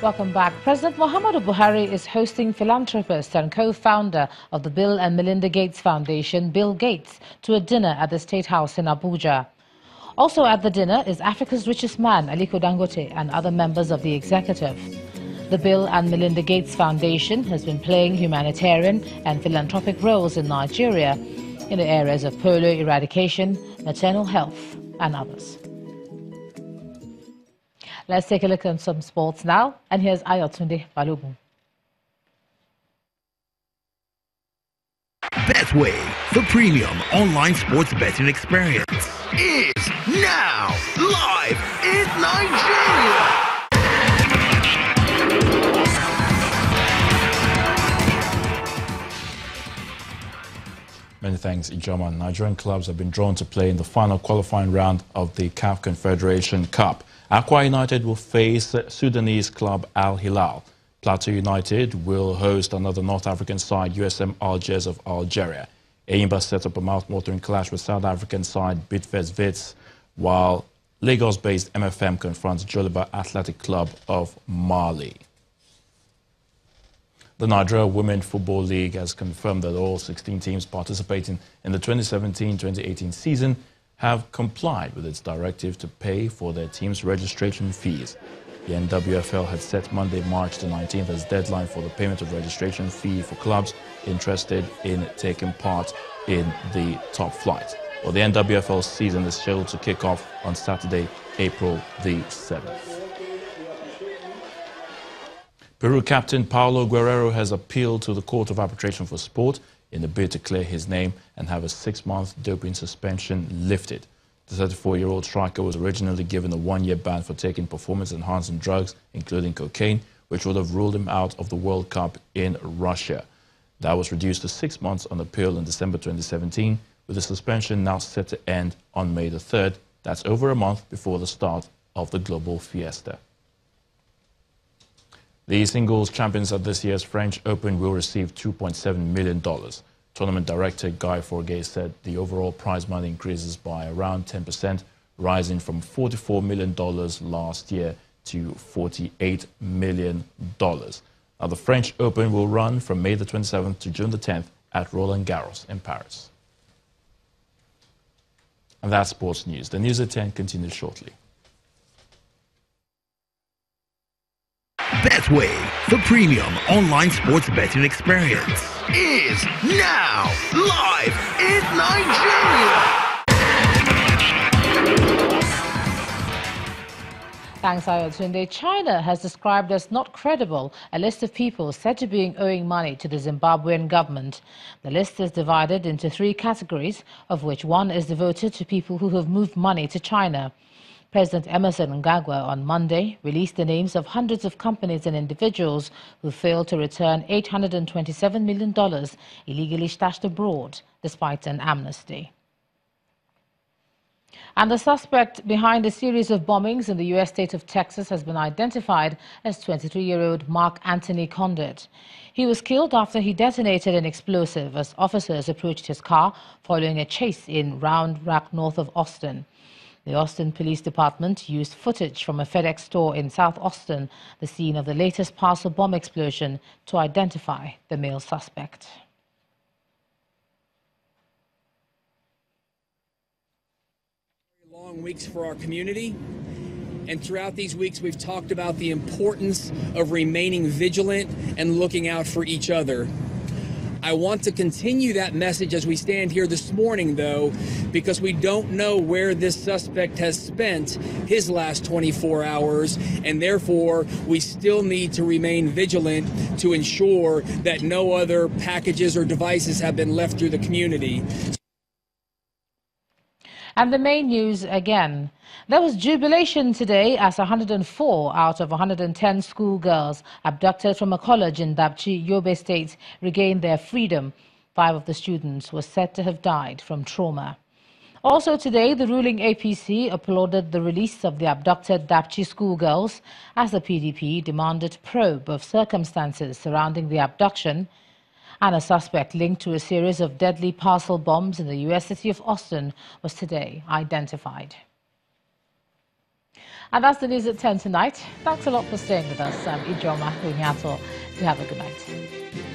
Welcome back. President Muhammadu Buhari is hosting philanthropist and co-founder of the Bill and Melinda Gates Foundation, Bill Gates, to a dinner at the State House in Abuja. Also at the dinner is Africa's richest man, Aliko Dangote, and other members of the executive. The Bill and Melinda Gates Foundation has been playing humanitarian and philanthropic roles in Nigeria in the areas of polio eradication, maternal health, and others. Let's take a look at some sports now, and here's Ayotunde Balogun. Betway, the premium online sports betting experience, is now live in Nigeria. Many thanks, Ijoma. Nigerian clubs have been drawn to play in the final qualifying round of the CAF Confederation Cup. Akwa United will face Sudanese club Al Hilal. Plateau United will host another North African side, USM Algiers of Algeria. Enyimba set up a mouth-watering clash with South African side Bidvest Wits, while Lagos-based MFM confronts Joliba Athletic Club of Mali. The Nigeria Women Football League has confirmed that all 16 teams participating in the 2017-2018 season have complied with its directive to pay for their team's registration fees. The NWFL had set Monday, March the 19th as deadline for the payment of registration fee for clubs interested in taking part in the top flight. Well, the NWFL season is scheduled to kick off on Saturday, April the 7th. Peru captain Paulo Guerrero has appealed to the Court of Arbitration for Sport in a bid to clear his name and have a 6-month doping suspension lifted. The 34-year-old striker was originally given a 1-year ban for taking performance-enhancing drugs, including cocaine, which would have ruled him out of the World Cup in Russia. That was reduced to 6 months on appeal in December 2017, with the suspension now set to end on May the 3rd. That's over a month before the start of the global fiesta. The singles champions at this year's French Open will receive $2.7 million. Tournament director Guy Forget said the overall prize money increases by around 10%, rising from $44 million last year to $48 million. Now, the French Open will run from May the 27th to June the 10th at Roland Garros in Paris. And that's sports news. The news at 10 continues shortly. Betway, the premium online sports betting experience, is now live in Nigeria. Thanks, Ayotunde. China has described as not credible a list of people said to be owing money to the Zimbabwean government. The list is divided into 3 categories, of which one is devoted to people who have moved money to China. President Emerson Mnangagwa on Monday released the names of hundreds of companies and individuals who failed to return $827 million illegally stashed abroad, despite an amnesty. And the suspect behind a series of bombings in the U.S. state of Texas has been identified as 23-year-old Mark Anthony Condit. He was killed after he detonated an explosive as officers approached his car following a chase in Round Rock north of Austin. The Austin Police Department used footage from a FedEx store in South Austin, the scene of the latest parcel bomb explosion, to identify the male suspect. Long weeks for our community, and throughout these weeks we've talked about the importance of remaining vigilant and looking out for each other. I want to continue that message as we stand here this morning, though, because we don't know where this suspect has spent his last 24 hours, and therefore we still need to remain vigilant to ensure that no other packages or devices have been left through the community. And the main news again. There was jubilation today as 104 out of 110 schoolgirls abducted from a college in Dapchi, Yobe State, regained their freedom. 5 of the students were said to have died from trauma. Also today, the ruling APC applauded the release of the abducted Dapchi schoolgirls as the PDP demanded probe of circumstances surrounding the abduction. And a suspect linked to a series of deadly parcel bombs in the U.S. city of Austin was today identified. And that's the news at 10 tonight. Thanks a lot for staying with us. I'm Ijoma Hunyato. Do have a good night.